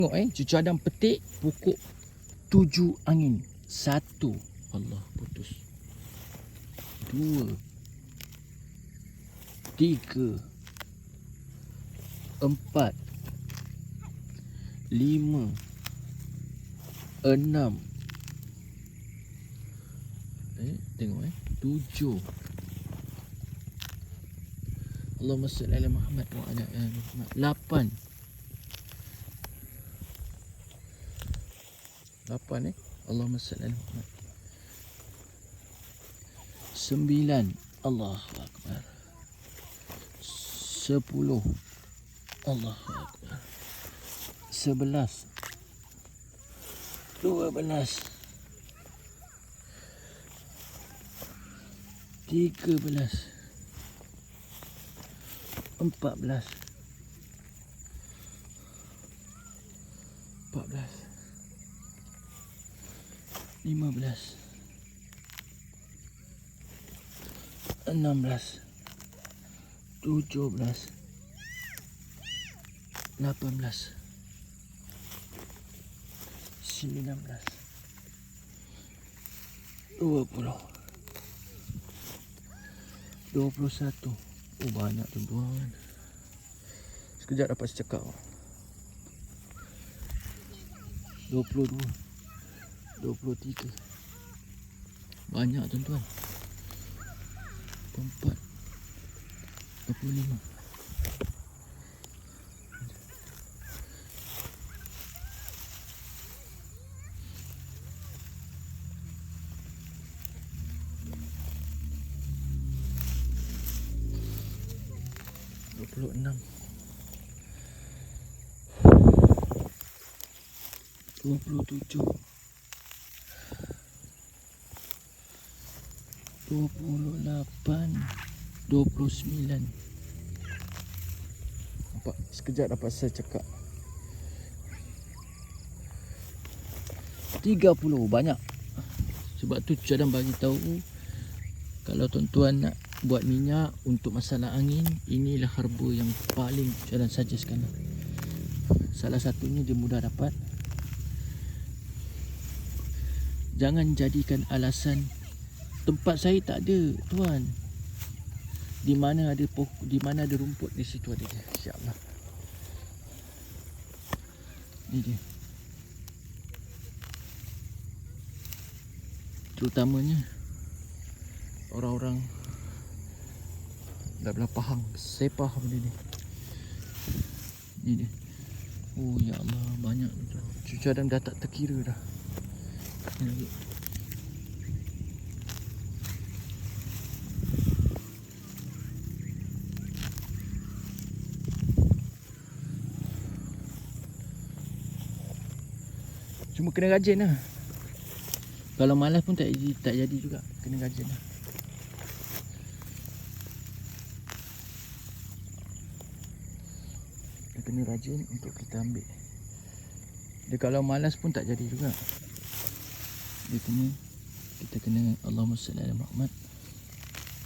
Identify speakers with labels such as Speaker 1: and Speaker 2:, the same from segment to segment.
Speaker 1: Tengok cucu Adam petik pokok 7 angin. 1, Allah putus. 2, 3, 4, 5, 6, 7. Allahumma salli ala Muhammad wa ala ali Muhammad. 8. Allahumma salli ala Muhammad. 9. Allahu akbar. 10. Allahu akbar. 11. 12. 13. 14. 15. 16. 17. 18. 19. 20. 21. Oh, banyak tuan-tuan. Sekejap dapat secekap. 22. 23. Banyak tuan-tuan. 24. 25. 26. 27. 28. 29. Nampak? Sekejap dapat saya cakap. 30. Banyak. Sebab tu Cucu Adam bagi tahu, kalau tuan-tuan nak buat minyak untuk masalah angin, inilah herba yang paling Cucu Adam suggestkan. Salah satunya dia mudah dapat. Jangan jadikan alasan tempat saya tak ada, tuan. Di mana ada rumput, di situ ada dia. Insya-Allah. Ni dia. Terutamanya orang-orang dah belah Pahang, saya faham benda ni. Ni dia. Oh ya Allah, banyak tuan. Cucu Adam dah tak terkira dah. Ni lagi. Cuma kena rajin lah. Kalau malas pun tak jadi juga. Kena rajin lah. Kita kena rajin untuk kita ambil. Dia kalau malas pun tak jadi juga. Kita kena Allahumma salli ala Muhammad.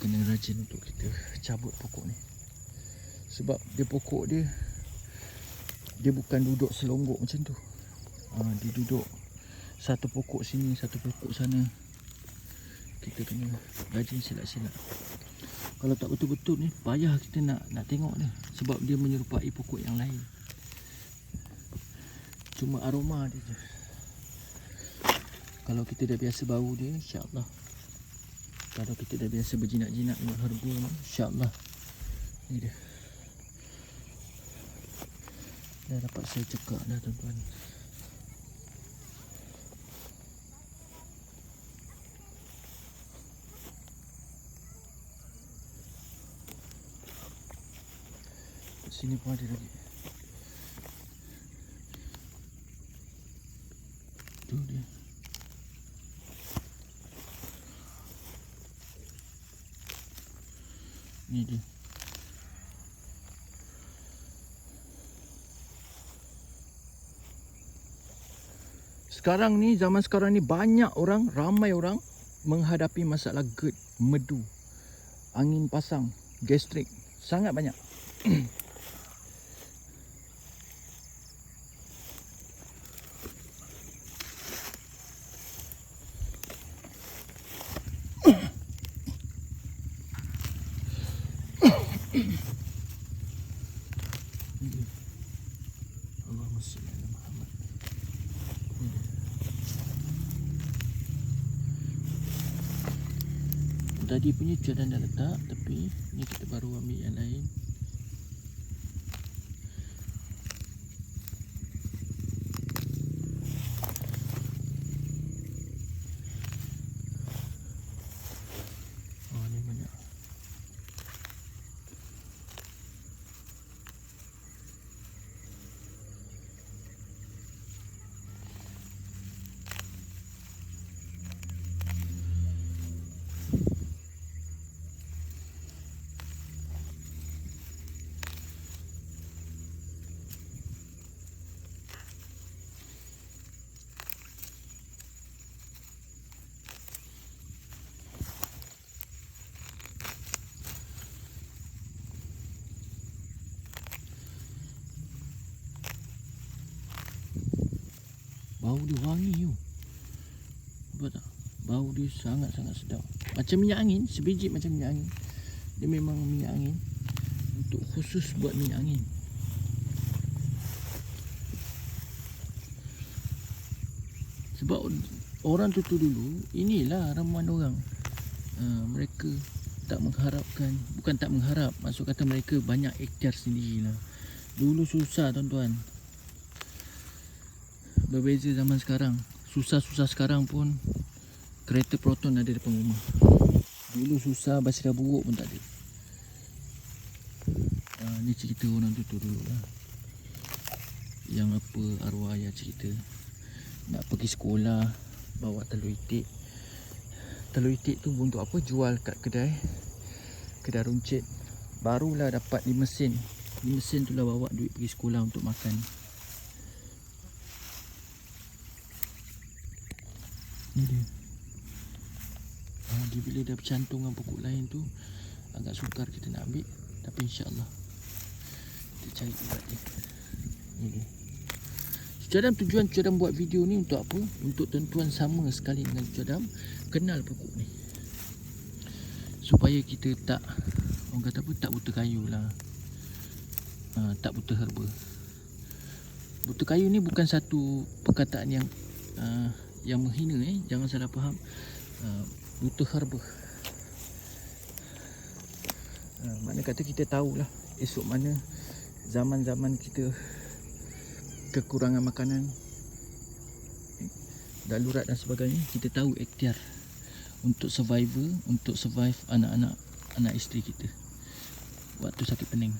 Speaker 1: Kena rajin untuk kita cabut pokok ni. Sebab dia pokok dia bukan duduk selonggok macam tu. Dia duduk satu pokok sini, satu pokok sana. Kita kena rajin silap-silap. Kalau tak betul-betul ni, payah kita nak tengok dia. Sebab dia menyerupai pokok yang lain. Cuma aroma dia je. Kalau kita dah biasa bau dia, insya-Allah. Kalau kita dah biasa berjinak-jinak dengan herba ni, insya-Allah. Ni dia. Dah dapat saya cekak dah tuan-tuan. Sini pun ada lagi. Tu dia. Ni dia. Sekarang ni, zaman sekarang ni ramai orang menghadapi masalah GERD, medu, angin pasang, gastrik. Sangat banyak. salli ala Muhammad. Ni dia. Tadi punya cadan dah letak, tapi ni kita baru ambil yang lain. Oh, ni banyak. Bau dia wangi tu. Nampak tak? Bau dia sangat-sangat sedap. Macam minyak angin, sebiji macam minyak angin. Dia memang minyak angin. Untuk khusus buat minyak angin. Sebab orang tu dulu, inilah ramuan orang. Mereka tak mengharapkan, bukan tak mengharap, maksud kata mereka banyak ikhtiar sendirilah. Dulu susah tuan-tuan. Berbeza zaman sekarang. Susah-susah sekarang pun kereta Proton ada depan rumah. Dulu susah, basikal buruk pun tak ada. Ni cerita orang tu dulu lah. Yang apa arwah ayah cerita, nak pergi sekolah bawa telur itik. Telur itik tu untuk apa? Jual kat kedai runcit. Barulah dapat 5 sen. 5 sen tu lah bawa duit pergi sekolah untuk makan. Ni dia. Dia bila dah bercantum dengan pokok lain tu, agak sukar kita nak ambil. Tapi insyaAllah kita cari ubat dia. Ni dia. Tujuan Adam buat video ni untuk apa? Untuk tuan-tuan sama sekali dengan Adam kenal pokok ni, supaya kita tak, orang kata apa, tak buta kayu lah. Tak buta herba. Buta kayu ni bukan satu perkataan yang menghina, jangan salah faham. Buta herba, mana kata kita tahulah esok mana zaman-zaman kita kekurangan makanan, darurat dan sebagainya, kita tahu ikhtiar untuk survive anak-anak isteri kita waktu sakit pening.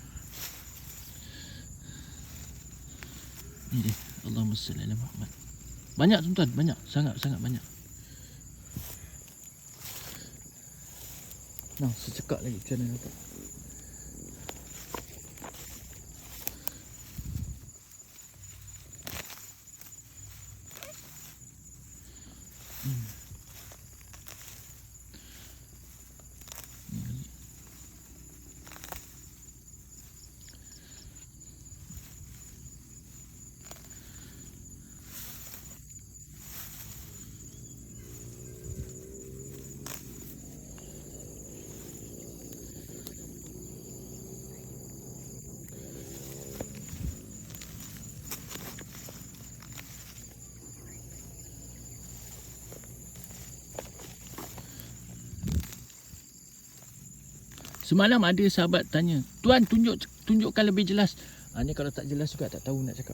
Speaker 1: Ni dia, Allahumma salli ala Muhammad. Banyak tuan-tuan, banyak, sangat-sangat banyak. Nah, secekak lagi macam mana dapat. Semalam ada sahabat tanya, "Tuan, tunjukkan lebih jelas." Ni kalau tak jelas juga tak tahu nak cakap.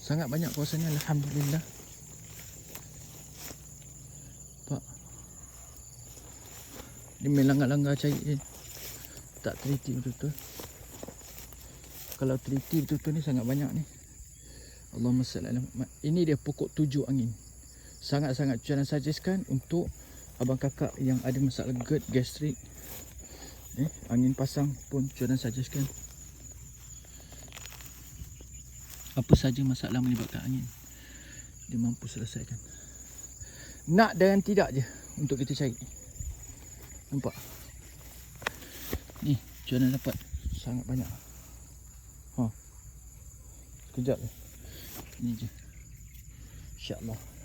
Speaker 1: Sangat banyak kawasan ni, alhamdulillah. Pak, dia main langgar-langgar cari je. Tak teliti betul-betul. Kalau teliti betul-betul ni sangat banyak ni. Allahumma salli ala Muhammad. Ini dia pokok 7 angin. Sangat-sangat Adam suggestkan untuk abang kakak yang ada masalah GERD, gastrik, angin pasang pun Adam suggestkan. Apa saja masalah melibatkan angin, dia mampu selesaikan. Nak dan tidak je untuk kita cari. Nampak? Ni Adam dapat sangat banyak. Sekejap je. Ni je, InsyaAllah.